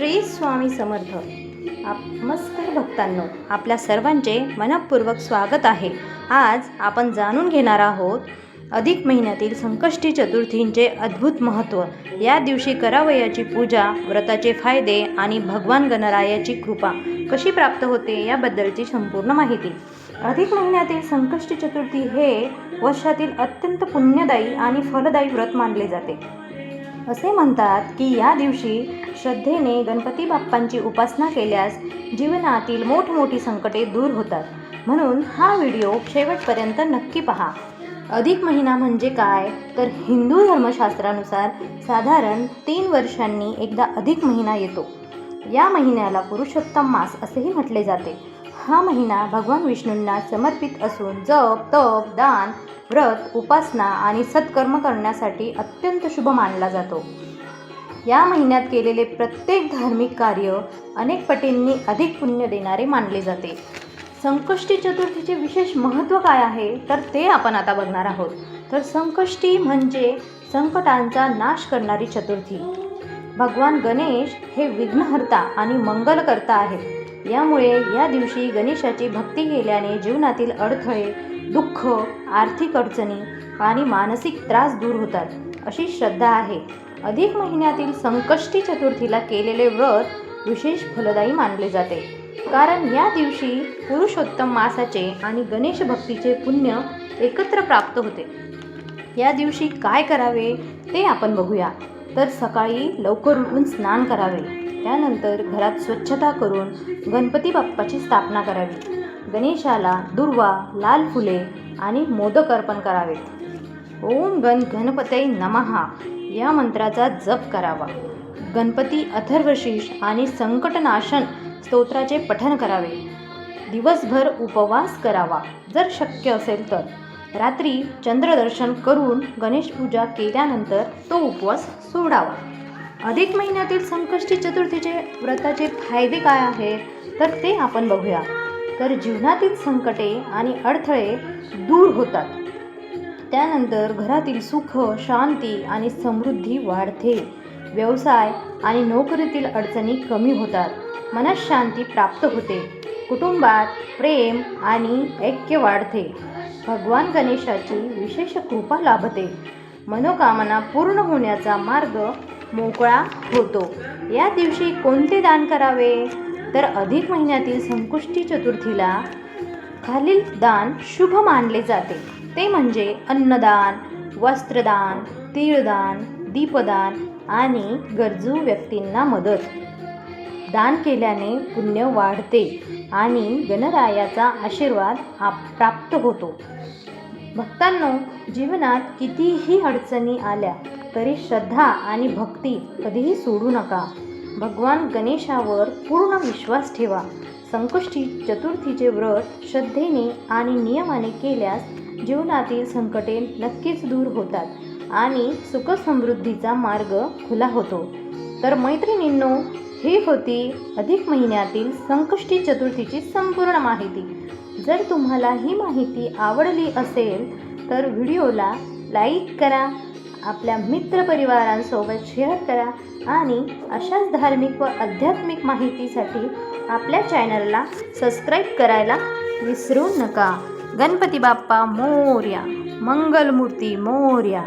श्री स्वामी समर्थ. नमस्कार भक्तांनो, आपल्या सर्वांचे मनपूर्वक स्वागत आहे. आज आपण जाणून घेणार आहोत अधिक महिन्यातील संकष्टी चतुर्थींचे अद्भुत महत्त्व, या दिवशी करावयाची पूजा, व्रताचे फायदे आणि भगवान गणरायाची कृपा कशी प्राप्त होते याबद्दलची संपूर्ण माहिती. अधिक महिन्यातील संकष्टी चतुर्थी हे वर्षातील अत्यंत पुण्यदायी आणि फलदायी व्रत मानले जाते. असे म्हणतात की या दिवशी श्रद्धेने गणपती बाप्पांची उपासना केल्यास जीवनातील मोठमोठी संकटे दूर होतात. म्हणून हा व्हिडिओ शेवटपर्यंत नक्की पहा. अधिक महिना म्हणजे काय, तर हिंदू धर्मशास्त्रानुसार साधारण 3 वर्षांनी एकदा अधिक महिना येतो. या महिन्याला पुरुषोत्तम मास असेही म्हटले जाते. हा महिना भगवान विष्णूंना समर्पित असून जप, तप, दान, व्रत, उपासना आणि सत्कर्म करण्यासाठी अत्यंत शुभ मानला जातो. या महिन्यात केलेले प्रत्येक धार्मिक कार्य अनेक पटींनी अधिक पुण्य देणारे मानले जाते. संकष्टी चतुर्थीचे विशेष महत्त्व काय आहे, तर ते आपण आता बघणार आहोत. तर संकष्टी म्हणजे संकटांचा नाश करणारी चतुर्थी. भगवान गणेश हे विघ्नहर्ता आणि मंगलकर्ता आहेत. यामुळे या दिवशी गणेशाची भक्ती केल्याने जीवनातील अडथळे, दुःख, आर्थिक अडचणी आणि मानसिक त्रास दूर होतात, अशी श्रद्धा आहे. अधिक महिन्यातील संकष्टी चतुर्थीला केलेले व्रत विशेष फलदायी मानले जाते, कारण या दिवशी पुरुषोत्तम मासाचे आणि गणेश भक्तीचे पुण्य एकत्र प्राप्त होते. या दिवशी काय करावे ते आपण बघूया. तर सकाळी लवकर उठून स्नान करावे. त्यानंतर घरात स्वच्छता करून गणपती बाप्पाची स्थापना करावी. गणेशाला दुर्वा, लाल फुले आणि मोदक अर्पण करावेत. ओम गणपतये नमः या मंत्राचा जप करावा. गणपती अथर्वशीर्ष आणि संकटनाशन स्तोत्राचे पठण करावे. दिवसभर उपवास करावा. जर शक्य असेल तर रात्री चंद्रदर्शन करून गणेश पूजा केल्यानंतर तो उपवास सोडावा. अधिक महिन्यातील संकष्टी चतुर्थीचे व्रताचे फायदे काय आहेत, तर ते आपण बघूया. तर जीवनातील संकटे आणि अडथळे दूर होतात. त्यानंतर घरातील सुख, शांती आणि समृद्धी वाढते. व्यवसाय आणि नोकरीतील अडचणी कमी होतात. मनःशांती प्राप्त होते. कुटुंबात प्रेम आणि ऐक्य वाढते. भगवान गणेशाची विशेष कृपा लाभते. मनोकामना पूर्ण होण्याचा मार्ग मोकळा होतो. या दिवशी कोणते दान करावे, तर अधिक महिन्यातील संकष्टी चतुर्थीला खालील दान शुभ मानले जाते. ते म्हणजे अन्नदान, वस्त्रदान, तीळदान, दीपदान आणि गरजू व्यक्तींना मदत. दान केल्याने पुण्य वाढते आणि गणरायाचा आशीर्वाद प्राप्त होतो. भक्तांनो, जीवनात कितीही अडचणी आल्या तरी श्रद्धा आणि भक्ती कधीही सोडू नका. भगवान गणेशावर पूर्ण विश्वास ठेवा. संकष्टी चतुर्थीचे व्रत श्रद्धेने आणि नियमाने केल्यास जीवनातील संकटे नक्कीच दूर होतात आणि सुखसमृद्धीचा मार्ग खुला होतो. तर मैत्रिणींनो, ही होती अधिक महिन्यातील संकष्टी चतुर्थीची संपूर्ण माहिती. जर तुम्हाला ही माहिती आवडली असेल तर व्हिडिओला लाईक करा, आपल्या मित्रपरिवारांसोबत शेअर करा आणि अशाच धार्मिक व आध्यात्मिक माहितीसाठी आपल्या चॅनलला सबस्क्राईब करायला विसरू नका. गणपती बाप्पा मोरया, मंगलमूर्ती मोरया.